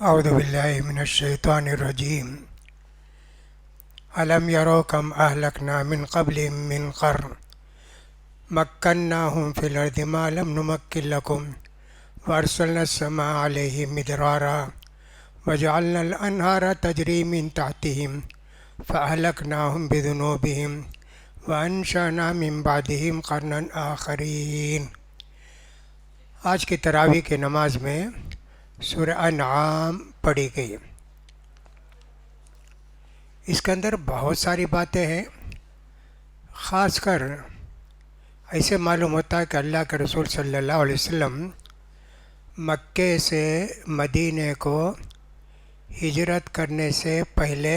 اعوذ باللہ من الشیطان الرجیم الم یروا کم اہلکنا من قبلہم من قرن مکناہم فی الارض ما لم نمکن لکم وارسلنا السماء علیہم مدرارا وجعلنا الانہار تجری من تحتہم فاہلکناہم بذنوبہم وانشأنا من بعدہم قرنا آخرین۔ آج کی تراویح کی نماز میں سورہ انعام پڑھی گئی۔ اس کے اندر بہت ساری باتیں ہیں، خاص کر ایسے معلوم ہوتا ہے کہ اللہ کے رسول صلی اللہ علیہ وسلم مکے سے مدینے کو ہجرت کرنے سے پہلے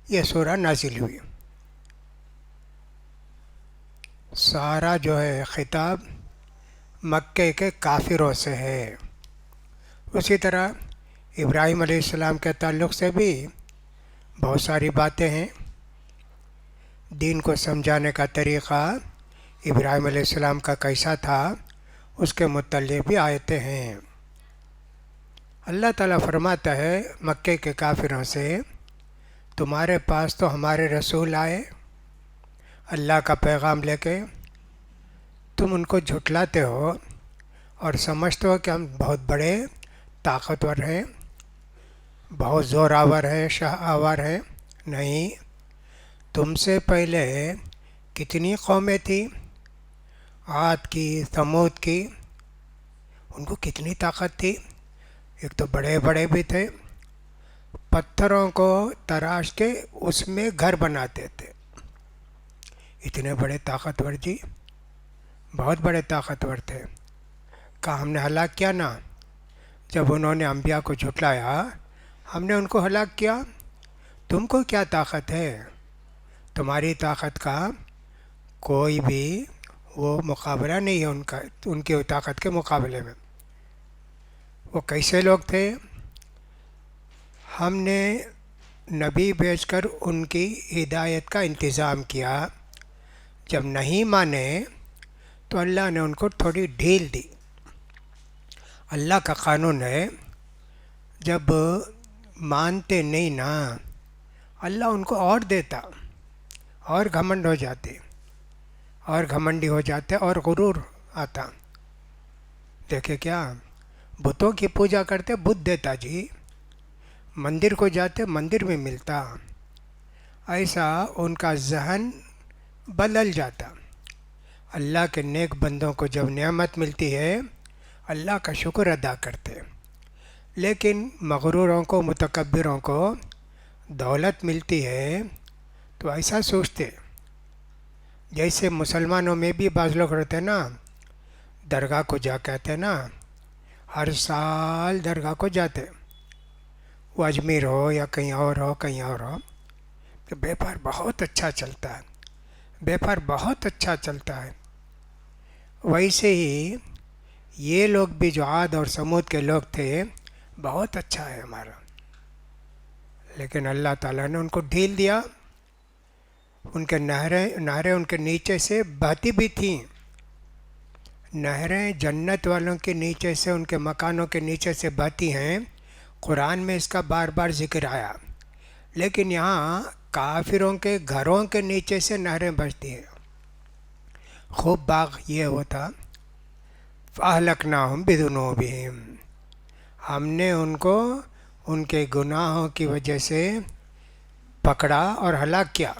یہ سورہ نازل ہوئی۔ سارا جو ہے خطاب مکے کے کافروں سے ہے۔ اسی طرح ابراہیم علیہ السلام کے تعلق سے بھی بہت ساری باتیں ہیں۔ دین کو سمجھانے کا طریقہ ابراہیم علیہ السلام کا کیسا تھا، اس کے متعلق بھی آیتیں ہیں۔ اللہ تعالیٰ فرماتا ہے مکے کے کافروں سے، تمہارے پاس تو ہمارے رسول آئے اللہ کا پیغام لے کے، تم ان کو جھٹلاتے ہو اور سمجھتے ہو کہ ہم بہت بڑے طاقتور ہیں، بہت زور آور ہیں، شاہ آور ہیں۔ نہیں، تم سے پہلے کتنی قومیں تھیں، عاد کی، ثمود کی، ان کو کتنی طاقت تھی۔ ایک تو بڑے بڑے بھی تھے، پتھروں کو تراش کے اس میں گھر بناتے تھے۔ اتنے بڑے طاقتور جی، بہت بڑے طاقتور تھے۔ کہا ہم نے ہلاک کیا نا، جب انہوں نے انبیاء کو جھٹلایا ہم نے ان کو ہلاک کیا۔ تم کو کیا طاقت ہے؟ تمہاری طاقت کا کوئی بھی وہ مقابلہ نہیں ہے ان کی طاقت کے مقابلے میں۔ وہ کیسے لوگ تھے؟ ہم نے نبی بھیج کر ان کی ہدایت کا انتظام کیا، جب نہیں مانے تو اللہ نے ان کو تھوڑی ڈھیل دی۔ اللہ کا قانون ہے، جب مانتے نہیں نا اللہ ان کو اور دیتا، اور گھمنڈ ہو جاتے، اور گھمنڈی ہو جاتے، اور غرور آتا۔ دیکھے کیا بتوں کی پوجا کرتے، بت دیتا جی، مندر کو جاتے مندر میں ملتا۔ ایسا ان کا ذہن بدل جاتا۔ اللہ کے نیک بندوں کو جب نعمت ملتی ہے اللہ کا شکر ادا کرتے، لیکن مغروروں کو، متکبروں کو دولت ملتی ہے تو ایسا سوچتے۔ جیسے مسلمانوں میں بھی بعض لوگ رہتے نا، درگاہ کو جا کہتے نا، ہر سال درگاہ کو جاتے، وہ اجمیر ہو یا کہیں اور ہو، کہیں اور ہو، کہ بیپار بہت اچھا چلتا ہے، بیپار بہت اچھا چلتا ہے۔ ویسے ہی یہ لوگ بھی جو عاد اور ثمود کے لوگ تھے، بہت اچھا ہے ہمارا، لیکن اللہ تعالیٰ نے ان کو ڈھیل دیا۔ ان کے نہریں ان کے نیچے سے بہتی بھی تھیں۔ نہریں جنت والوں کے نیچے سے، ان کے مکانوں کے نیچے سے بہتی ہیں۔ قرآن میں اس کا بار بار ذکر آیا، لیکن یہاں کافروں کے گھروں کے نیچے سے نہریں بہتی ہیں۔ خوب باغ یہ ہوتا، فَأَهْلَكْنَاهُمْ بِذُنُوبِهِمْ، ہم نے ان کو ان کے گناہوں کی وجہ سے پکڑا اور ہلاک کیا۔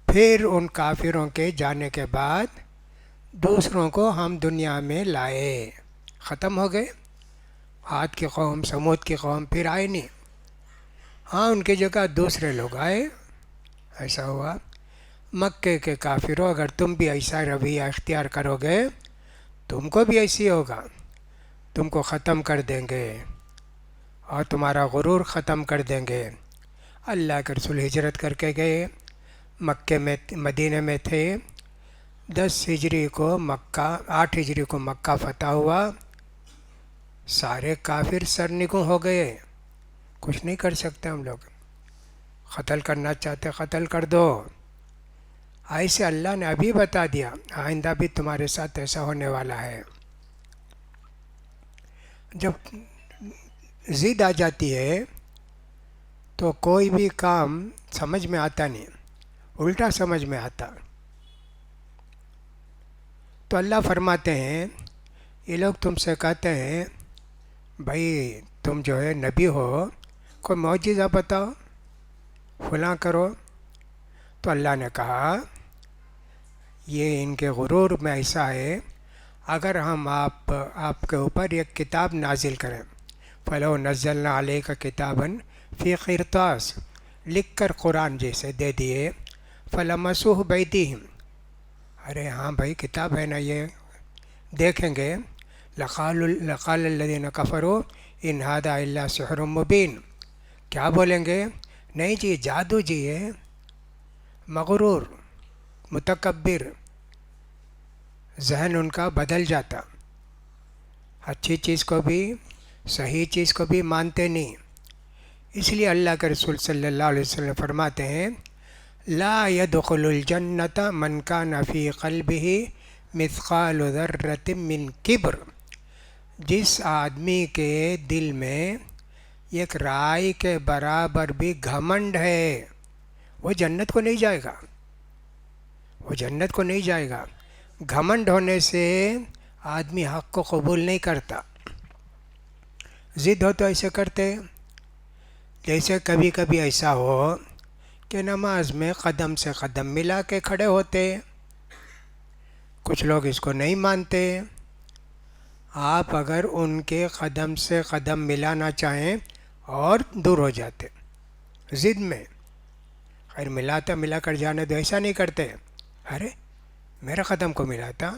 پھر ان کافروں کے جانے کے بعد دوسروں کو ہم دنیا میں لائے، ختم ہو گئے۔ عاد کی قوم، ثمود کی قوم پھر آئے نہیں، ہاں ان کی جگہ دوسرے لوگ آئے۔ ایسا ہوا۔ مکے کے کافروں، اگر تم بھی ایسا رویہ اختیار کرو گے تم کو بھی ایسی ہوگا، تم کو ختم کر دیں گے اور تمہارا غرور ختم کر دیں گے۔ اللہ کے رسول ہجرت کر کے گئے، مکے میں مدینہ میں تھے۔ 10 ہجری کو مکہ، 8 ہجری کو مکہ فتح ہوا۔ سارے کافر سرنگوں ہو گئے، کچھ نہیں کر سکتے ہم لوگ، قتل کرنا چاہتے قتل کر دو۔ ایسے اللہ نے ابھی بتا دیا، آئندہ بھی تمہارے ساتھ ایسا ہونے والا ہے۔ جب ضد آ جاتی ہے تو کوئی بھی کام سمجھ میں آتا نہیں، الٹا سمجھ میں آتا۔ تو اللہ فرماتے ہیں یہ لوگ تم سے کہتے ہیں بھائی تم جو ہے نبی ہو، کوئی معجزہ بتاؤ، فلاں کرو۔ تو اللہ نے کہا یہ ان کے غرور میں ایسا ہے، اگر ہم آپ کے اوپر ایک کتاب نازل کریں، فلو نزلنا علیک کتابا فی قرطاس، لکھ کر قرآن جیسے دے دیے، فلمسوہ بایدیہم، ارے ہاں بھائی کتاب ہے نا یہ، دیکھیں گے، لقال الذین کفروا ان ھذا الا سحر مبین، کیا بولیں گے؟ نہیں جی جادو جی ہے، مغرور، متکبر، ذہن ان کا بدل جاتا، اچھی چیز کو بھی صحیح چیز کو بھی مانتے نہیں۔ اس لیے اللہ کے رسول صلی اللہ علیہ وسلم فرماتے ہیں لا يدخل الجنت من کان فی قلبہ مثقال ذرۃ من کبر، جس آدمی کے دل میں ایک رائی کے برابر بھی گھمنڈ ہے، وہ جنت کو نہیں جائے گا، وہ جنت کو نہیں جائے گا۔ گھمنڈ ہونے سے آدمی حق کو قبول نہیں کرتا۔ ضد ہو تو ایسے کرتے، جیسے کبھی کبھی ایسا ہو کہ نماز میں قدم سے قدم ملا کے کھڑے ہوتے، کچھ لوگ اس کو نہیں مانتے، آپ اگر ان کے قدم سے قدم ملانا چاہیں اور دور ہو جاتے ضد میں، خیر ملا کر جانے دو، ایسا نہیں کرتے، ارے میرے قدم کو ملاتا،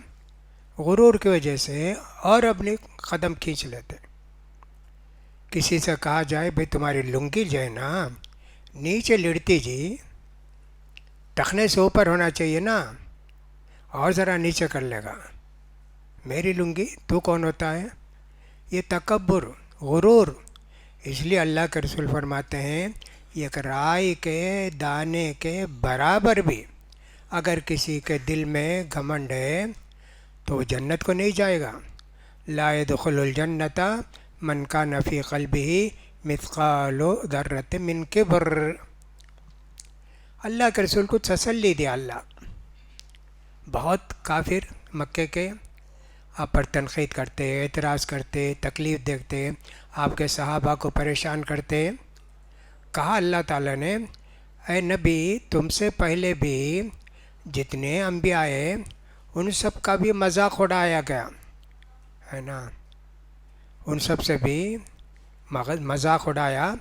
غرور کی وجہ سے اور اپنی قدم کھینچ لیتے۔ کسی سے کہا جائے بھئی تمہاری لنگی جو ہے نا نیچے لڑتی جی، ٹخنے سے اوپر ہونا چاہیے نا، اور ذرا نیچے کر لے گا، میری لنگی تو کون ہوتا ہے؟ یہ تکبر، غرور۔ اس لیے اللہ کے رسول فرماتے ہیں ایک رائی کے دانے کے برابر بھی اگر کسی کے دل میں گھمنڈ ہے تو وہ جنت کو نہیں جائے گا۔ لا يدخل الجنت من کان فی قلبہ مثقال ذرۃ من کبر۔ اللہ کے رسول کو تسلی دیا اللہ۔ بہت کافر مکے کے آپ پر تنقید کرتے، اعتراض کرتے، تکلیف دیتے، آپ کے صحابہ کو پریشان کرتے۔ کہا اللہ تعالیٰ نے اے نبی تم سے پہلے بھی جتنے انبیاء آئے ان سب کا بھی مذاق اڑایا گیا ہے نا، ان سب سے بھی مذاق اڑایا،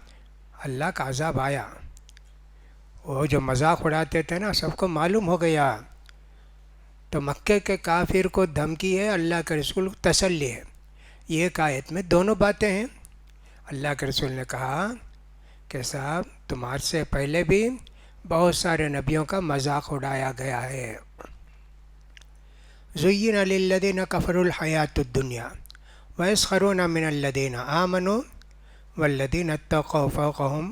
اللہ کا عذاب آیا۔ وہ جو مذاق اڑاتے تھے نا سب کو معلوم ہو گیا، تو مکے کے کافر کو دھمکی ہے، اللہ کے رسول کو تسلی ہے۔ یہ ایک آیت میں دونوں باتیں ہیں۔ اللہ کے رسول نے کہا کہ صاحب تمہارے سے پہلے بھی بہت سارے نبیوں کا مذاق اڑایا گیا ہے۔ زُيِّنَ لِلَّذِينَ كَفَرُوا الْحَيَاةُ الدُّنْيَا وَيَسْخَرُونَ مِنَ الَّذِينَ آمَنُوا وَالَّذِينَ اتَّقَوْا فَوْقَهُمْ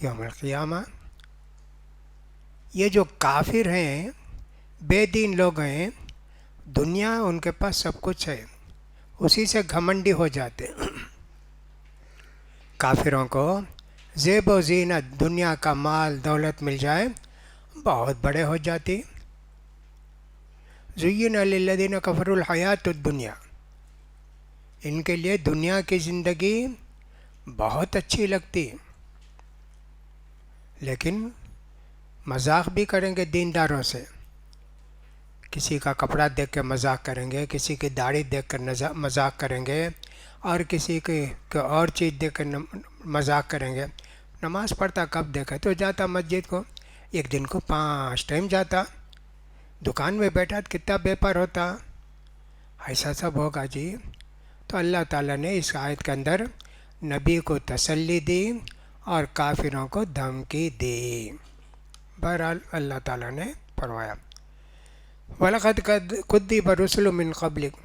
يَوْمَ الْقِيَامَةِ۔ یہ جو کافر ہیں، بے دین لوگ ہیں، دنیا ان کے پاس سب کچھ ہے، اسی سے گھمنڈی ہو جاتے۔ کافروں کو زیب و زینت دنیا کا مال دولت مل جائے بہت بڑے ہو جاتی۔ زُيِّنَ لِلَّذِينَ كَفَرُوا الْحَيَاةُ الدُّنْيَا، ان کے لیے دنیا کی زندگی بہت اچھی لگتی، لیکن مذاق بھی کریں گے دینداروں سے، کسی کا کپڑا دیکھ کے مذاق کریں گے، کسی کی داڑھی دیکھ کر مذاق کریں گے، اور کسی کی اور چیز دیکھ کر مذاق کریں گے۔ نماز پڑھتا کب دیکھا تو جاتا مسجد کو، ایک دن کو 5 ٹائم جاتا، دکان میں بیٹھا تو کتنا بیپار ہوتا، ایسا سب ہوگا جی۔ تو اللہ تعالیٰ نے اس آیت کے اندر نبی کو تسلی دی اور کافروں کو دھمکی دی۔ بہرحال اللہ تعالیٰ نے فرمایا وَلَقَدْ كُذِّبَ رُسُلٌ مِّن قَبْلِكَ،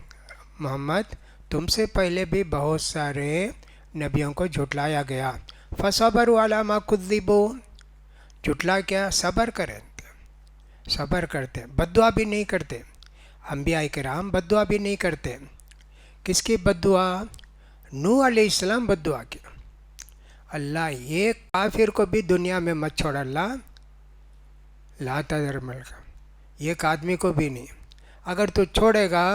محمد تم سے پہلے بھی بہت سارے نبیوں کو جھٹلایا گیا، فَصَبَرُوا عَلَىٰ مَا كُذِّبُوا، جھٹلا کیا؟ صبر کریں، صبر کرتے، بد دعا بھی نہیں کرتے، انبیاء کرام بد دعا بھی نہیں کرتے۔ کس کی بد دعا؟ نوح علیہ السلام بد دعا کیا، اللہ ایک کافر کو بھی دنیا میں مت چھوڑ، اللہ لا تذر ملک، ایک آدمی کو بھی نہیں، اگر تو چھوڑے گا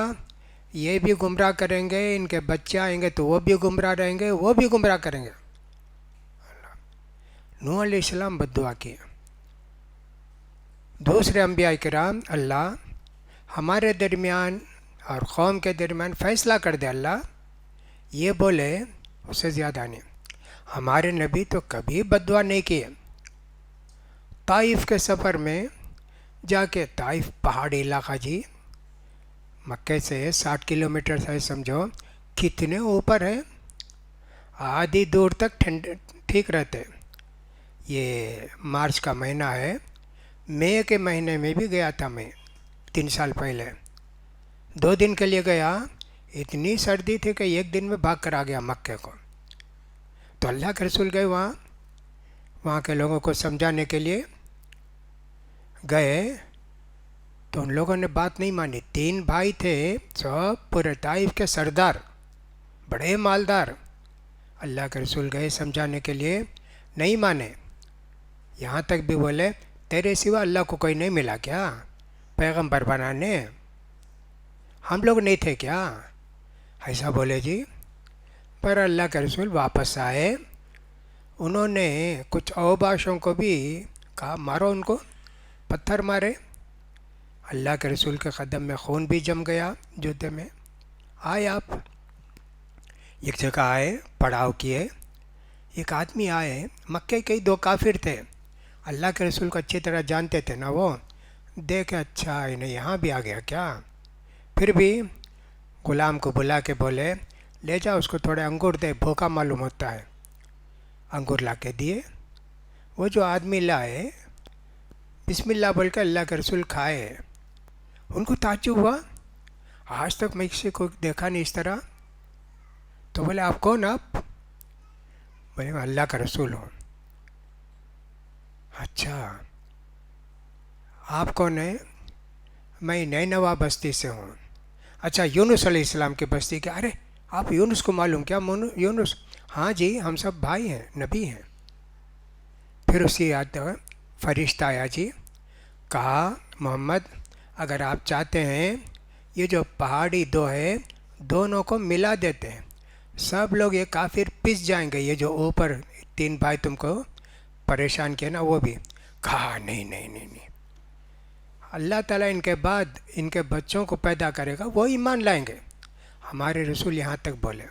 یہ بھی گمراہ کریں گے، ان کے بچے آئیں گے تو وہ بھی گمراہ رہیں گے، وہ بھی گمراہ کریں گے۔ نوح علیہ السلام بد دعا کی۔ دوسرے انبیاء کرام، اللہ ہمارے درمیان اور قوم کے درمیان فیصلہ کر دے، اللہ یہ بولے اس سے زیادہ نہیں۔ ہمارے نبی تو کبھی بد دعا نہیں کیے۔ طائف کے سفر میں جا کے، طائف پہاڑی علاقہ جی، مکے سے 60 کلومیٹر سے سمجھو، کتنے اوپر ہے، آدھی دور تک ٹھیک رہتے۔ یہ مارچ کا مہینہ ہے، مئی کے مہینے میں بھی گیا تھا میں 3 سال پہلے، 2 دن کے لیے گیا، اتنی سردی تھی کہ ایک دن میں بھاگ کر آ گیا مکے کو۔ تو اللہ کے رسول گئے وہاں کے لوگوں کو سمجھانے کے لیے گئے، تو ان لوگوں نے بات نہیں مانی۔ 3 بھائی تھے، سب پورے طائف کے سردار، بڑے مالدار۔ اللہ کے رسول گئے سمجھانے کے لیے، نہیں مانے، یہاں تک بھی بولے تیرے سوا اللہ کو کوئی نہیں ملا کیا پیغمبر بنانے، ہم لوگ نہیں تھے کیا، ایسا بولے جی۔ پر اللہ کے رسول واپس آئے، انہوں نے کچھ اوباشوں کو بھی کہا مارو ان کو، پتھر مارے، اللہ کے رسول کے قدم میں خون بھی جم گیا جوتے میں۔ آئے آپ ایک جگہ آئے، پڑاؤ کیے، ایک آدمی آئے، مکے کے 2 کافر تھے، اللہ کے رسول کو اچھی طرح جانتے تھے نا، وہ دیکھے اچھا انہیں یہاں بھی آ گیا کیا، پھر بھی غلام کو بلا کے بولے لے جا اس کو تھوڑے انگور دے، بھوکا معلوم ہوتا ہے۔ انگور لا کے دیے، وہ جو آدمی لائے بسم اللہ بول کے اللہ کے رسول کھائے، ان کو تعجب ہوا، آج تک میں کسی کو دیکھا نہیں اس طرح۔ تو بولے آپ کون؟ آپ بولے میں اللہ کا رسول ہوں۔ اچھا آپ کون ہیں؟ میں نینوا بستی سے ہوں۔ اچھا یونس علیہ السلام کی بستی کے؟ ارے آپ یونس کو معلوم کیا؟ یونس؟ ہاں جی ہم سب بھائی ہیں، نبی ہیں۔ پھر اسی یاد فرشتہ آیا جی، کہا محمد اگر آپ چاہتے ہیں یہ جو پہاڑی 2 ہے دونوں کو ملا دیتے ہیں، سب لوگ یہ کافر پس جائیں گے، یہ جو اوپر 3 بھائی تم کو پریشان کیا نا وہ بھی۔ کہا نہیں نہیں نہیں نہیں، اللہ تعالیٰ ان کے بعد ان کے بچوں کو پیدا کرے گا، وہ ایمان لائیں گے، ہمارے رسول یہاں تک بولے۔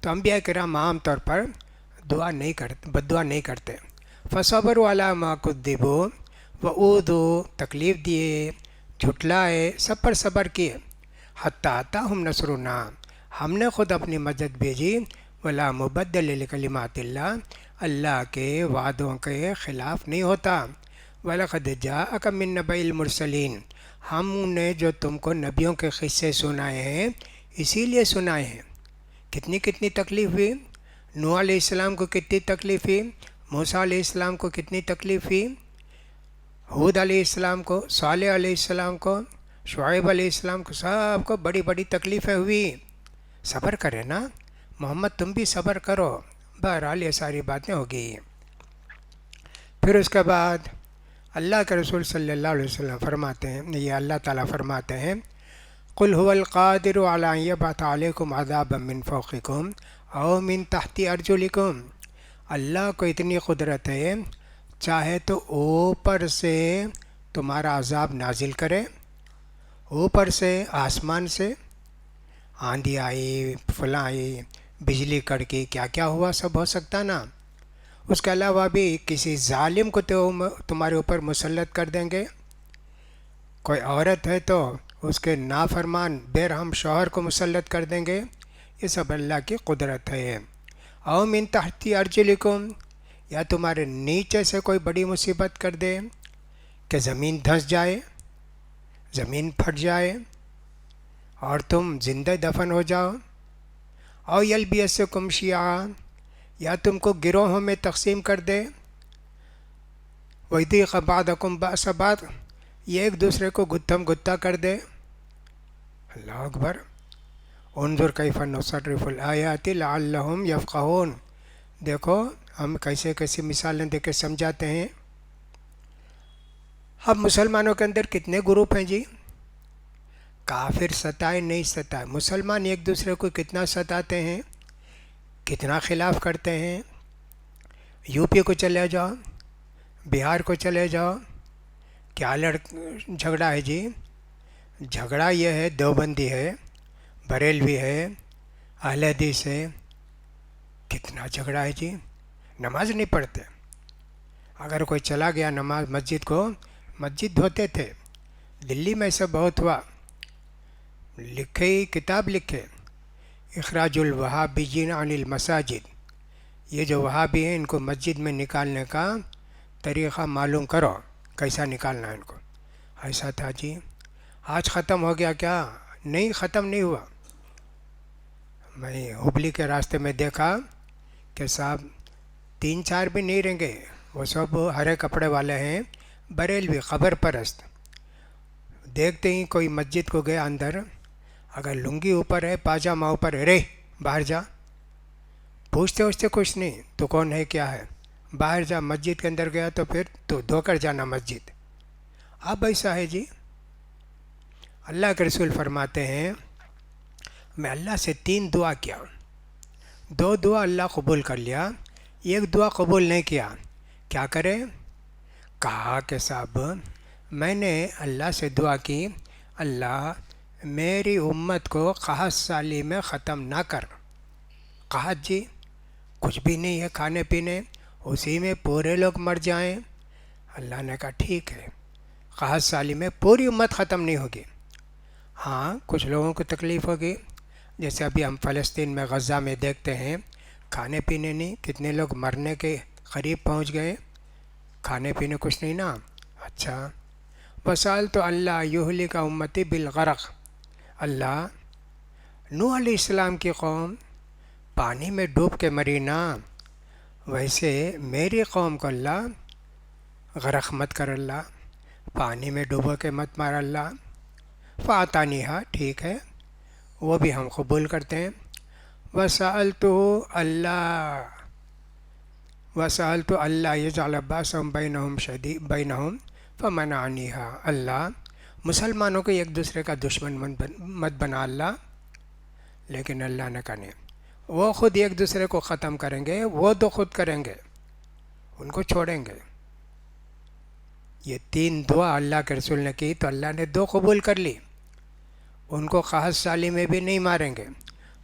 تو انبیاء کرام عام طور پر دعا نہیں کرتے، بد دعا نہیں کرتے۔ فصبروا علی ما کذبوا وأوذوا، تکلیف دیے، جھٹلائے، سب پر صبر کیے، حتی اتاہم نصرنا، ہم نے خود اپنی مدد بھیجی، ولا مبدل لکلمات اللہ، اللہ کے وعدوں کے خلاف نہیں ہوتا۔ وَلَقَدْ جَاءَكَ مِن نَبَإِ الْمُرْسَلِينَ، ہم نے جو تم کو نبیوں کے قصے سنائے ہیں اسی لیے سنائے ہیں۔ کتنی کتنی تکلیف ہوئی، نوح علیہ السلام کو کتنی تکلیف ہوئی، موسیٰ علیہ السلام کو کتنی تکلیف ہوئی، ہود علیہ السلام کو، صالح علیہ السلام کو، شعیب علیہ السلام کو، سب کو بڑی بڑی تکلیفیں ہوئی۔ صبر کرے نا محمد، تم بھی صبر کرو۔ بہرحال یہ ساری باتیں ہوگی۔ پھر اس کے بعد اللہ کے رسول صلی اللہ علیہ وسلم فرماتے ہیں، یہ اللہ تعالیٰ فرماتے ہیں قُلْ هُوَ الْقَادِرُ عَلَىٰ أَن يَبْعَثَ عَلَيْكُمْ عَذَابًا مِّن فَوْقِكُمْ أَوْ مِن تَحْتِ أَرْجُلِكُمْ، اللہ کو اتنی قدرت ہے چاہے تو اوپر سے تمہارا عذاب نازل کرے، اوپر سے آسمان سے، آندھی آئی، فلاں آئی، بجلی کڑکی، کیا کیا ہوا سب ہو سکتا نا۔ اس کے علاوہ بھی کسی ظالم کو تو تمہارے اوپر مسلط کر دیں گے، کوئی عورت ہے تو اس کے نافرمان بے رحم شوہر کو مسلط کر دیں گے، یہ سب اللہ کی قدرت ہے۔ او من تحت ارجلکم، یا تمہارے نیچے سے کوئی بڑی مصیبت کر دے کہ زمین دھنس جائے، زمین پھٹ جائے اور تم زندہ دفن ہو جاؤ۔ او یلبسکم شیعا، یا تم کو گروہوں میں تقسیم کر دے، وَيُذِيقَ بَعْضَكُمْ بَأْسَ بَعْضٍ، یہ ایک دوسرے کو گتھم گتھا کر دے۔ اللہ اکبر۔ انظر کیف نصرف الآیات لعلہم یفقہون، دیکھو ہم کیسے کیسی مثالیں دے کے سمجھاتے ہیں۔ اب مسلمانوں کے اندر کتنے گروپ ہیں جی؟ کافر ستائے نہیں ستائے، مسلمان ایک دوسرے کو کتنا ستاتے ہیں، کتنا خلاف کرتے ہیں۔ یو پی کو چلے جاؤ، بہار کو چلے جاؤ، کیا جھگڑا ہے جی؟ جھگڑا یہ ہے، دیوبندی ہے، بریلوی ہے، اہل حدیث ہے، کتنا جھگڑا ہے جی، نماز نہیں پڑھتے۔ اگر کوئی چلا گیا نماز مسجد کو، مسجد دھوتے تھے، دلی میں ایسا بہت ہوا، لکھے کتاب لکھے اخراج الوہابیین عن المساجد، یہ جو وہابی ہیں ان کو مسجد میں نکالنے کا طریقہ معلوم کرو، کیسا نکالنا ہے ان کو۔ ایسا تھا جی، آج ختم ہو گیا کیا؟ نہیں، ختم نہیں ہوا۔ میں ہبلی کے راستے میں دیکھا کہ صاحب 3 4 بھی نہیں رہیں گے، وہ سب ہرے کپڑے والے ہیں، بریلوی قبر پرست۔ دیکھتے ہی کوئی مسجد کو گیا اندر، اگر لنگی اوپر ہے، پاجامہ اوپر ہے، رے باہر جا، پوچھتے وچھتے کچھ نہیں، تو کون ہے کیا ہے، باہر جا۔ مسجد کے اندر گیا تو پھر تو دھو کر جانا مسجد۔ اب ایسا ہے جی، اللہ کے رسول فرماتے ہیں میں اللہ سے 3 دعا کیا، 2 دعا اللہ قبول کر لیا، 1 دعا قبول نہیں کیا، کیا کرے؟ کہا کہ صاحب میں نے اللہ سے دعا کی، اللہ میری امت کو قحط سالی میں ختم نہ کر۔ قحط جی کچھ بھی نہیں ہے کھانے پینے، اسی میں پورے لوگ مر جائیں۔ اللہ نے کہا ٹھیک ہے، قحط سالی میں پوری امت ختم نہیں ہوگی، ہاں کچھ لوگوں کو تکلیف ہوگی، جیسے ابھی ہم فلسطین میں غزہ میں دیکھتے ہیں، کھانے پینے نہیں، کتنے لوگ مرنے کے قریب پہنچ گئے، کھانے پینے کچھ نہیں نا۔ اچھا، وسال تو اللہ یہلی کا امتی بالغرق، اللہ نوح علیہ السلام کی قوم پانی میں ڈوب کے مری نا، ویسے میری قوم کو اللہ غرق مت کر، اللہ پانی میں ڈوبو کے مت مار اللہ۔ فاتانیہا، ٹھیک ہے، وہ بھی ہم قبول کرتے ہیں۔ وسألتہ اللہ وسألتہ اللہ یجعل بأسهم بینہم فمنعنیہا، اللہ مسلمانوں کو ایک دوسرے کا دشمن مت بنا اللہ، لیکن اللہ نے کہا نہیں، وہ خود ایک دوسرے کو ختم کریں گے، وہ تو خود کریں گے، ان کو چھوڑیں گے۔ یہ 3 دعا اللہ کے رسول نے کی تو اللہ نے 2 قبول کر لی، ان کو قحط سالی میں بھی نہیں ماریں گے،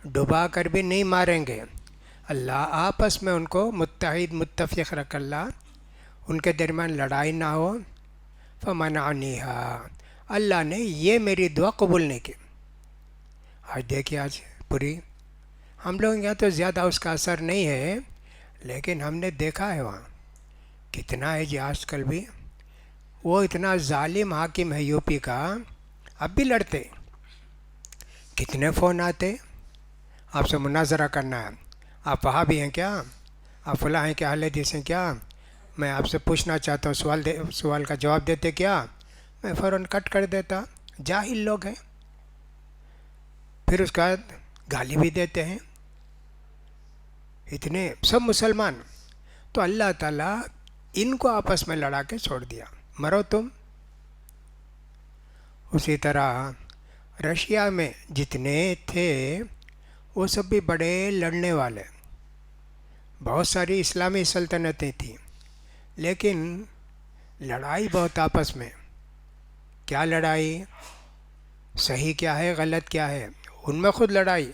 ڈبا کر بھی نہیں ماریں گے، اللہ آپس میں ان کو متحد متفق رکھ، اللہ ان کے درمیان لڑائی نہ ہو۔ فمنعنیہا، اللہ نے یہ میری دعا قبول نہیں کی۔ آج دیکھیے، آج پوری ہم لوگ یہاں تو زیادہ اس کا اثر نہیں ہے، لیکن ہم نے دیکھا ہے وہاں کتنا ہے جی آج کل بھی، وہ اتنا ظالم حاکم ہے یو پی کا، اب بھی لڑتے، کتنے فون آتے، آپ سے مناظرہ کرنا ہے، آپ وہاں بھی ہیں کیا، آپ فلاں ہیں کیا، اہل حدیث ہیں کیا، میں آپ سے پوچھنا چاہتا ہوں، سوال کا جواب دیتے کیا، میں فوراً کٹ کر دیتا، جاہل لوگ ہیں۔ پھر اس کے بعد گالی بھی دیتے ہیں، اتنے سب مسلمان، تو اللہ تعالیٰ ان کو آپس میں لڑا کے چھوڑ دیا، مرو تم۔ اسی طرح رشیا میں جتنے تھے وہ سب بھی بڑے لڑنے والے، بہت ساری اسلامی سلطنتیں تھیں، لیکن لڑائی بہت آپس میں، کیا لڑائی، صحیح کیا ہے غلط کیا ہے، ان میں خود لڑائی،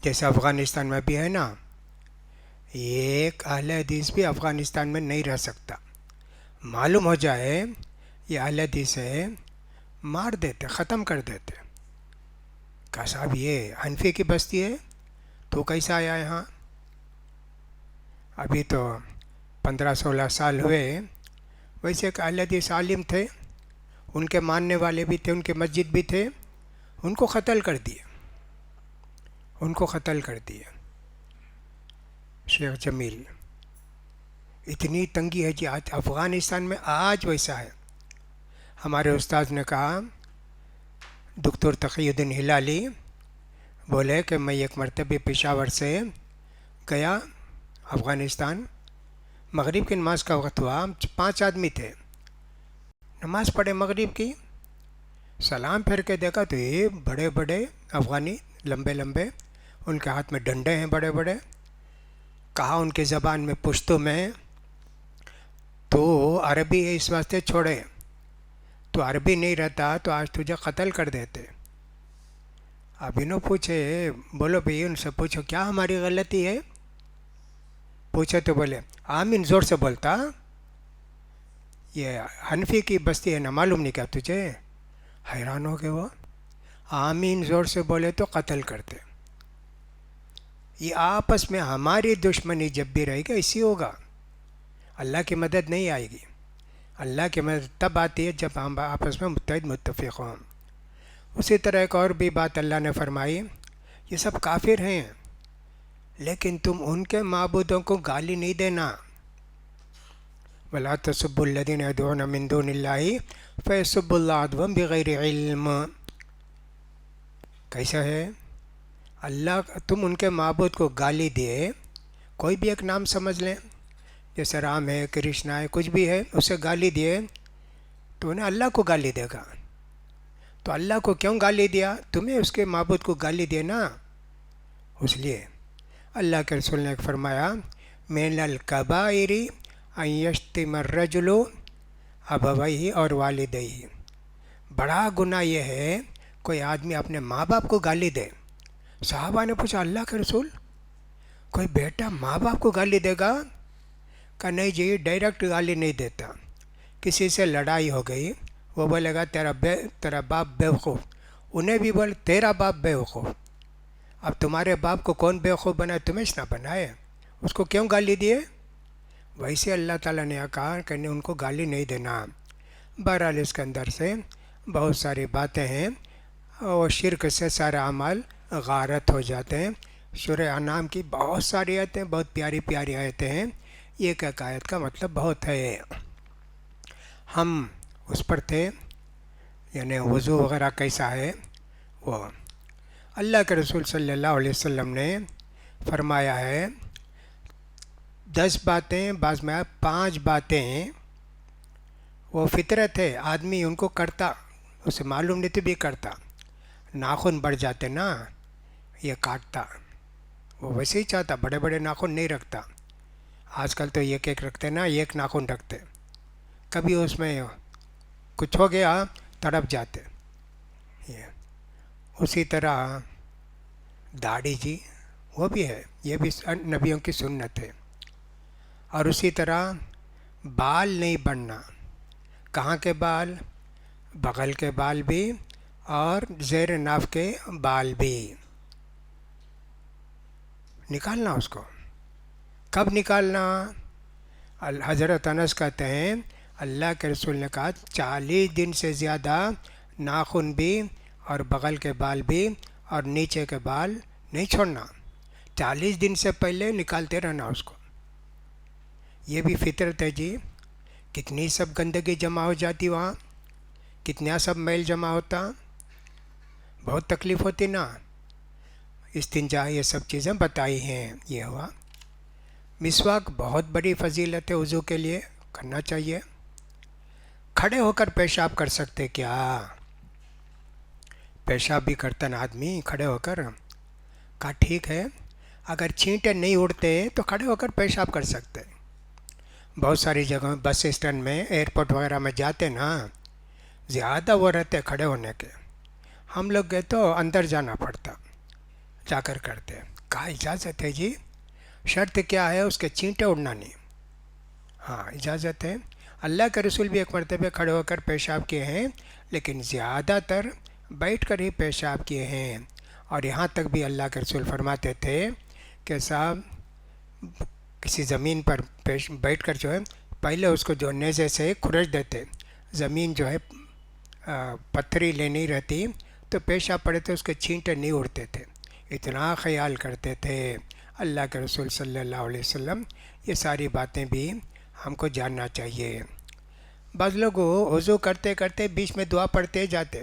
جیسے افغانستان میں بھی ہے نا، ایک اہل حدیث بھی افغانستان میں نہیں رہ سکتا، معلوم ہو جائے یہ اہل حدیث ہے، مار دیتے، ختم کر دیتے، کہا صاحب یہ حنفی کی بستی ہے، تو کیسا آیا یہاں؟ ابھی تو 15 16 سال ہوئے، ویسے ایک اہل حدیث عالم تھے، ان کے ماننے والے بھی تھے، ان کے مسجد بھی تھے، ان کو قتل کر دیے، ان کو قتل کر دیے، شیخ جمیل۔ اتنی تنگی ہے جی آج افغانستان میں، آج ویسا ہے۔ ہمارے استاذ نے کہا دکتور تقی الدین ہلالی بولے کہ میں ایک مرتبہ پشاور سے گیا افغانستان، مغرب کی نماز کا وقت ہوا، ہم 5 آدمی تھے، نماز پڑھے مغرب کی، سلام پھیر کے دیکھا تو یہ بڑے بڑے افغانی، لمبے لمبے، ان کے ہاتھ میں ڈنڈے ہیں بڑے بڑے، کہا ان کی زبان میں پشتو میں تو عربی ہے اس واسطے چھوڑے، تو عربی نہیں رہتا تو آج تجھے قتل کر دیتے۔ اب انہوں پوچھے، بولو بھئی ان سے پوچھو کیا ہماری غلطی ہے؟ پوچھے تو بولے آمین زور سے بولتا، یہ حنفی کی بستی ہے نا، معلوم نہیں کیا تجھے؟ حیران ہو گئے وہ، آمین زور سے بولے تو قتل کرتے۔ یہ آپس میں ہماری دشمنی جب بھی رہے گا اسی ہوگا، اللہ کی مدد نہیں آئے گی۔ اللہ کی مدد تب آتی ہے جب ہم آپس میں متحد متفق ہوں۔ اسی طرح ایک اور بھی بات اللہ نے فرمائی، یہ سب کافر ہیں لیکن تم ان کے معبودوں کو گالی نہیں دینا۔ وَلَا تَسُبُّوا الَّذِينَ يَدْعُونَ مِن دُونِ اللَّهِ فَيَسُبُّوا اللَّهَ عَدْوًا بِغَيْرِ عِلْمٍ۔ کیسا ہے؟ اللہ، تم ان کے معبود کو گالی دیے، کوئی بھی ایک نام سمجھ لیں، جیسے رام ہے، کرشنا ہے، کچھ بھی ہے، اسے گالی دیے تو انہیں اللہ کو گالی دے گا۔ تو اللہ کو کیوں گالی دیا؟ تمہیں اس کے معبود کو گالی دے نا، اس لیے اللہ کے رسول نے فرمایا من الکبائر ان یشتم الرجل ابویہ اور والدیہ، بڑا گناہ یہ ہے کوئی آدمی اپنے ماں باپ کو گالی دے۔ صحابہ نے پوچھا اللہ کے رسول، کوئی بیٹا ماں باپ کو گالی دے گا؟ کہ نہیں جی، ڈائریکٹ گالی نہیں دیتا، کسی سے لڑائی ہو گئی، وہ بولے گا تیرا باپ بیوقوف، انہیں بھی بول تیرا باپ بیوقوف۔ اب تمہارے باپ کو کون بیوقوف بنائے؟ تمہیں نہ بنائے، اس کو کیوں گالی دیے؟ ویسے اللہ تعالیٰ نے کہا کہ ان کو گالی نہیں دینا۔ بہرحال اس کے اندر سے بہت ساری باتیں ہیں، اور شرک سے سارے اعمال غارت ہو جاتے ہیں۔ سورہ انعام کی بہت ساری آیتیں، بہت پیاری پیاری آیتیں ہیں، ایک ایک آیت کا مطلب بہت ہے۔ ہم اس پر تھے، یعنی وضو وغیرہ کیسا ہے وہ اللہ کے رسول صلی اللہ علیہ وسلم نے فرمایا ہے 10 باتیں، بعض میں 5 باتیں وہ فطرت ہے، آدمی ان کو کرتا، اسے معلوم نہیں تو بھی کرتا۔ ناخن بڑھ جاتے نا، یہ کاٹتا، وہ ویسے ہی چاہتا، بڑے بڑے ناخن نہیں رکھتا۔ آج کل تو ایک ایک رکھتے نا، ایک ناخن رکھتے، کبھی اس میں کچھ ہو گیا تڑپ جاتے۔ یہ اسی طرح داڑھی جی، وہ بھی ہے، یہ بھی نبیوں کی سنت ہے۔ اور اسی طرح بال نہیں بڑھنا، کہاں کے بال؟ بغل کے بال بھی اور زیر ناف کے بال بھی نکالنا۔ اس کو کب نکالنا؟ حضرت انس کہتے ہیں اللہ کے رسول نے کہا 40 دن سے زیادہ ناخن بھی اور بغل کے بال بھی اور نیچے کے بال نہیں چھوڑنا، 40 دن سے پہلے نکالتے رہنا اس کو۔ یہ بھی فطرت ہے جی، کتنی سب گندگی جمع ہو جاتی وہاں، کتنا سب میل جمع ہوتا، بہت تکلیف ہوتی نا۔ استنجا یہ سب چیزیں بتائی ہیں۔ یہ ہوا مسواک، بہت بڑی فضیلت ہے وضو کے لیے، کرنا چاہیے۔ کھڑے ہو کر پیشاب کر سکتے کیا؟ پیشاب بھی کرتا نا آدمی کھڑے ہو کر، کہا ٹھیک ہے، اگر چھینٹے نہیں اڑتے تو کھڑے ہو کر پیشاب کر سکتے۔ بہت ساری جگہوں، بس اسٹینڈ میں، ایئرپورٹ وغیرہ میں جاتے نا، زیادہ وہ رہتے کھڑے ہونے کے، ہم لوگ گئے تو اندر جانا پڑتا، جا کر کرتے۔ کہا اجازت ہے جی، شرط کیا ہے؟ اس کے چھینٹے اڑنا نہیں۔ ہاں اجازت ہے۔ اللہ کے رسول بھی ایک مرتبہ کھڑے ہو کر پیشاب کیے ہیں، لیکن زیادہ تر بیٹھ کر ہی پیشاب کیے ہیں۔ اور یہاں تک بھی اللہ کے رسول فرماتے تھے کہ صاحب کسی زمین پر بیٹھ کر جو ہے پہلے اس کو جو نیزے سے کھرچ دیتے، زمین جو ہے پتھریلے نہیں رہتی تو پیشاب پڑے تو اس کے چھینٹے نہیں اڑتے تھے، اتنا خیال کرتے تھے اللہ کے رسول صلی اللہ علیہ وسلم۔ یہ ساری باتیں بھی ہم کو جاننا چاہیے۔ بعض لوگ وضو کرتے کرتے بیچ میں دعا پڑھتے جاتے،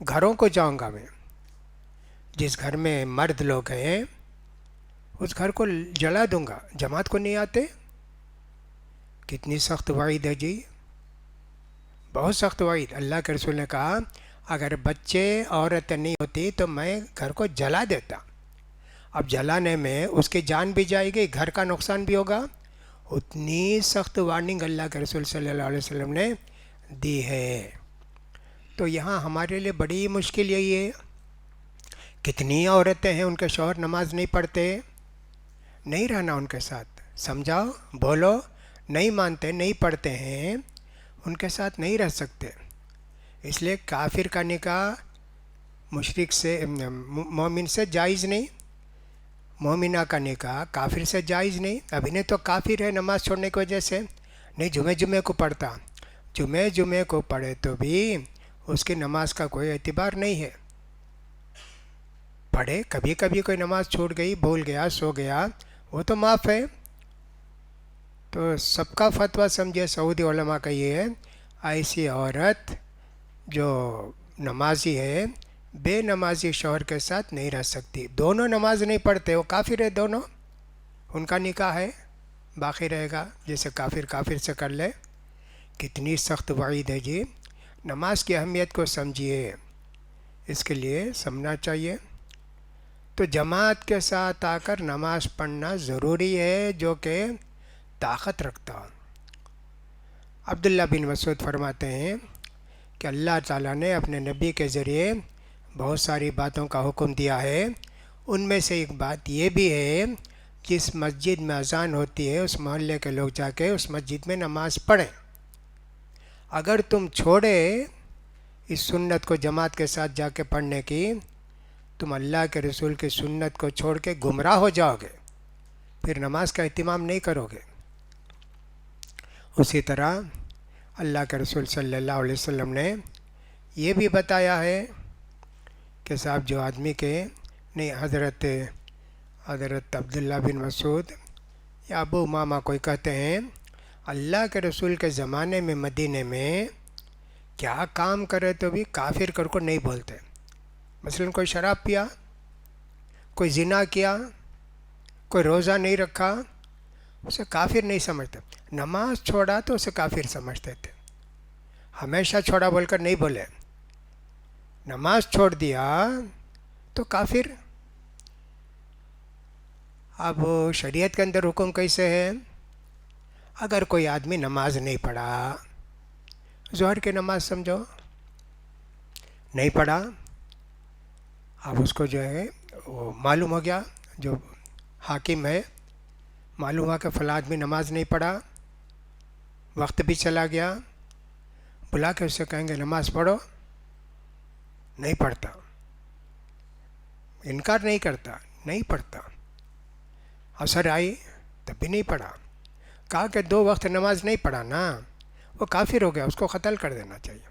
گھروں کو جاؤں گا میں، جس گھر میں مرد لوگ ہیں اس گھر کو جلا دوں گا، جماعت کو نہیں آتے؟ کتنی سخت وعید ہے جی، بہت سخت وعید۔ اللہ کے رسول نے کہا اگر بچے عورت نہیں ہوتی تو میں گھر کو جلا دیتا۔ اب جلانے میں اس کی جان بھی جائے گی، گھر کا نقصان بھی ہوگا۔ اتنی سخت وارننگ اللہ کے رسول صلی اللہ علیہ وسلم نے دی ہے۔ تو یہاں ہمارے لیے بڑی مشکل یہی ہے، کتنی عورتیں ہیں ان کے شوہر نماز نہیں پڑھتے، نہیں رہنا ان کے ساتھ، سمجھاؤ، بولو، نہیں مانتے، نہیں پڑھتے ہیں، ان کے ساتھ نہیں رہ سکتے۔ اس لیے کافر کا نکاح مشرک سے مومن سے جائز نہیں، مومنہ کا نکاح کافر سے جائز نہیں۔ ابھی نہیں تو کافر ہے نماز چھوڑنے کی وجہ سے، نہیں جمعے کو پڑھتا، جمعے کو پڑھے تو بھی اس کی نماز کا کوئی اعتبار نہیں ہے۔ پڑھے، کبھی کبھی کوئی نماز چھوٹ گئی، بھول گیا، سو گیا، وہ تو معاف ہے۔ تو سب کا فتویٰ سمجھے سعودی علماء کا یہ ہے، ایسی عورت جو نمازی ہے بے نمازی شوہر کے ساتھ نہیں رہ سکتی۔ دونوں نماز نہیں پڑھتے، وہ کافر ہے دونوں، ان کا نکاح ہے، باقی رہے گا، جیسے کافر کافر سے کر لے۔ کتنی سخت وعید ہے جی۔ نماز کی اہمیت کو سمجھیے، اس کے لیے سمجھنا چاہیے۔ تو جماعت کے ساتھ آ کر نماز پڑھنا ضروری ہے، جو کہ طاقت رکھتا ہو۔ عبداللہ بن مسعود فرماتے ہیں کہ اللہ تعالیٰ نے اپنے نبی کے ذریعے بہت ساری باتوں کا حکم دیا ہے، ان میں سے ایک بات یہ بھی ہے جس مسجد میں اذان ہوتی ہے اس محلے کے لوگ جا کے اس مسجد میں نماز پڑھیں۔ اگر تم چھوڑے اس سنت کو جماعت کے ساتھ جا کے پڑھنے کی، تم اللہ کے رسول کی سنت کو چھوڑ کے گمراہ ہو جاؤ گے، پھر نماز کا اہتمام نہیں کرو گے۔ اسی طرح اللہ کے رسول صلی اللہ علیہ وسلم نے یہ بھی بتایا ہے کہ صاحب جو آدمی کے نہیں، حضرت عبداللہ بن مسعود یا ابو امامہ کوئی کہتے ہیں اللہ کے رسول کے زمانے میں مدینے میں کیا کام کرے تو بھی کافر کر کو نہیں بولتے۔ مثلا کوئی شراب پیا، کوئی زنا کیا، کوئی روزہ نہیں رکھا، اسے کافر نہیں سمجھتے۔ نماز چھوڑا تو اسے کافر سمجھتے تھے، ہمیشہ چھوڑا بول کر نہیں بولے، نماز چھوڑ دیا تو کافر۔ اب شریعت کے اندر حکم کیسے ہے؟ اگر کوئی آدمی نماز نہیں پڑھا، ظہر کی نماز سمجھو نہیں پڑھا، اب اس کو جو ہے وہ معلوم ہو گیا، جو حاکم ہے معلوم ہوا کہ فلاں آدمی نماز نہیں پڑھا، وقت بھی چلا گیا، بلا کے اس سے کہیں گے نماز پڑھو، نہیں پڑھتا، انکار نہیں کرتا، نہیں پڑھتا، عصر آئی تب بھی نہیں پڑھا، کہا کہ 2 وقت نماز نہیں پڑھا نا، وہ کافر ہو گیا، اس کو قتل کر دینا چاہیے۔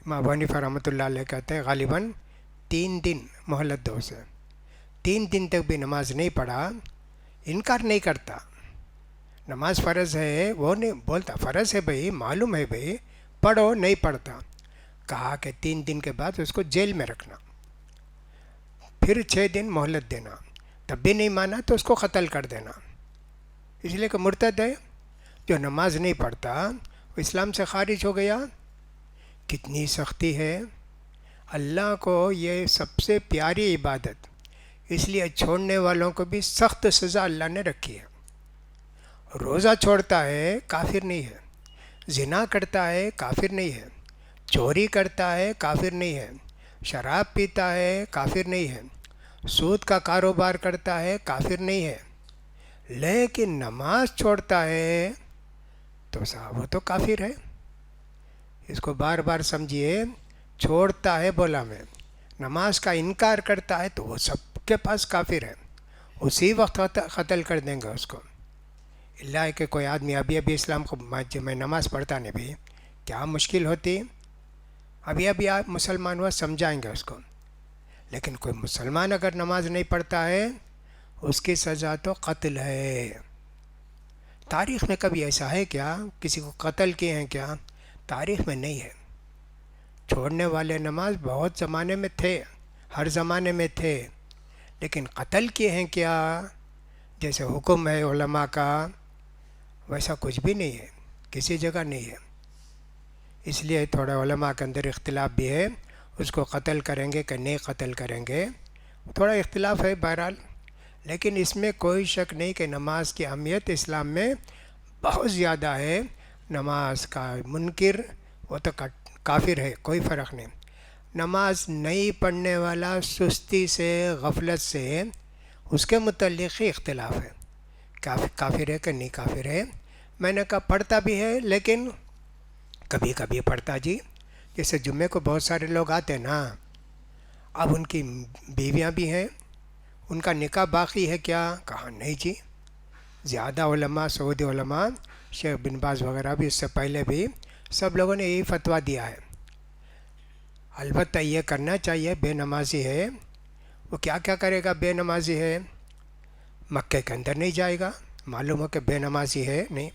امام ابو حنیفہ رحمۃ اللہ علیہ کہتے ہیں غالباً 3 دن مہلت دو اسے، 3 دن تک بھی نماز نہیں پڑھا، انکار نہیں کرتا، نماز فرض ہے وہ نہیں بولتا، فرض ہے بھائی، معلوم ہے بھائی، پڑھو، نہیں پڑھتا، کہا کہ 3 دن کے بعد اس کو جیل میں رکھنا، پھر 6 دن مہلت دینا، تب بھی نہیں مانا تو اس کو قتل کر دینا، اس لیے کہ مرتد ہے، جو نماز نہیں پڑھتا وہ اسلام سے خارج ہو گیا۔ کتنی سختی ہے، اللہ کو یہ سب سے پیاری عبادت، اس لیے چھوڑنے والوں کو بھی سخت سزا اللہ نے رکھی ہے۔ روزہ چھوڑتا ہے کافر نہیں ہے، زنا کرتا ہے کافر نہیں ہے، چوری کرتا ہے کافر نہیں ہے، شراب پیتا ہے کافر نہیں ہے، سود کا کاروبار کرتا ہے کافر نہیں ہے، لیکن نماز چھوڑتا ہے تو صاحب وہ تو کافر ہے۔ اس کو بار بار سمجھیے، چھوڑتا ہے بولا میں، نماز کا انکار کرتا ہے تو وہ سب کے پاس کافر ہے، اسی وقت قتل کر دیں گے اس کو۔ اللہ ہے کہ کوئی آدمی ابھی اسلام کو میں نماز پڑھتا نہیں بھی، کیا مشکل ہوتی، ابھی آپ مسلمان ہوا سمجھائیں گے اس کو، لیکن کوئی مسلمان اگر نماز نہیں پڑھتا ہے اس کی سزا تو قتل ہے۔ تاریخ میں کبھی ایسا ہے کیا کسی کو قتل کیے ہیں کیا؟ تاریخ میں نہیں ہے۔ چھوڑنے والے نماز بہت زمانے میں تھے، ہر زمانے میں تھے، لیکن قتل کیے ہیں کیا؟ جیسے حکم ہے علماء کا ویسا کچھ بھی نہیں ہے، کسی جگہ نہیں ہے۔ اس لیے تھوڑا علماء کے اندر اختلاف بھی ہے، اس کو قتل کریں گے کہ نہیں قتل کریں گے، تھوڑا اختلاف ہے بہرحال۔ لیکن اس میں کوئی شک نہیں کہ نماز کی اہمیت اسلام میں بہت زیادہ ہے۔ نماز کا منکر وہ تو کافر ہے، کوئی فرق نہیں۔ نماز نہیں پڑھنے والا سستی سے، غفلت سے، اس کے متعلق ہی اختلاف ہے، کافر ہے کہ نہیں کافر ہے۔ میں نے کہا پڑھتا بھی ہے لیکن کبھی کبھی پڑھتا جی، جیسے جمعے کو بہت سارے لوگ آتے ہیں نا، اب ان کی بیویاں بھی ہیں، ان کا نکاح باقی ہے کیا؟ کہا نہیں جی۔ زیادہ علماء، سعودی علماء، شیخ بن باز وغیرہ بھی، اس سے پہلے بھی سب لوگوں نے یہی فتویٰ دیا ہے۔ البتہ یہ کرنا چاہیے، بے نمازی ہے وہ کیا کیا کرے گا؟ بے نمازی ہے مکے کے اندر نہیں جائے گا، معلوم ہو کہ بے نمازی ہے، نہیں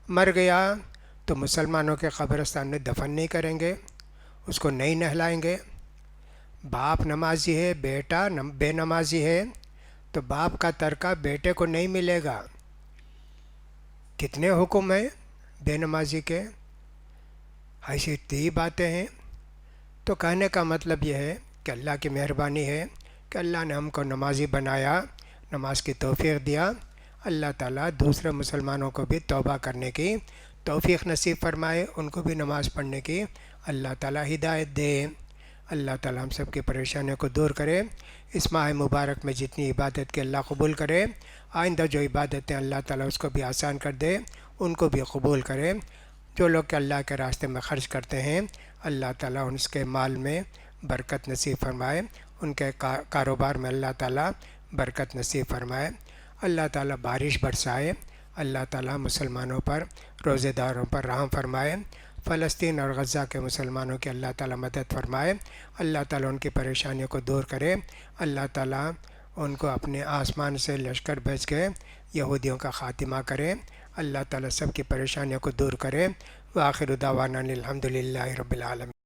مر گیا تو مسلمانوں کے قبرستان میں دفن نہیں کریں گے، اس کو نہیں نہلائیں گے۔ باپ نمازی ہے، بیٹا بے نمازی ہے تو باپ کا ترکہ بیٹے کو نہیں ملے گا۔ کتنے حکم ہیں بے نمازی کے، ایسی تی باتیں ہیں۔ تو کہنے کا مطلب یہ ہے کہ اللہ کی مہربانی ہے کہ اللہ نے ہم کو نمازی بنایا، نماز کی توفیق دیا۔ اللہ تعالیٰ دوسرے مسلمانوں کو بھی توبہ کرنے کی توفیق نصیب فرمائے، ان کو بھی نماز پڑھنے کی اللہ تعالیٰ ہدایت دے۔ اللہ تعالیٰ ہم سب کی پریشانیوں کو دور کرے، اس ماہ مبارک میں جتنی عبادت کی اللہ قبول کرے، آئندہ جو عبادتیں اللہ تعالیٰ اس کو بھی آسان کر دے، ان کو بھی قبول کرے۔ جو لوگ کہ اللہ کے راستے میں خرچ کرتے ہیں، اللہ تعالیٰ اس کے مال میں برکت نصیب فرمائے، ان کے کاروبار میں اللہ تعالیٰ برکت نصیب فرمائے، اللہ تعالیٰ بارش برسائے، اللہ تعالیٰ مسلمانوں پر، روزے داروں پر رحم فرمائے، فلسطین اور غزہ کے مسلمانوں کی اللہ تعالیٰ مدد فرمائے، اللہ تعالیٰ ان کی پریشانیوں کو دور کرے، اللہ تعالیٰ ان کو اپنے آسمان سے لشکر بھیج کے یہودیوں کا خاتمہ کرے، اللہ تعالیٰ سب کی پریشانیوں کو دور کرے۔ وآخر دعوانا الحمد للہ رب العالمین۔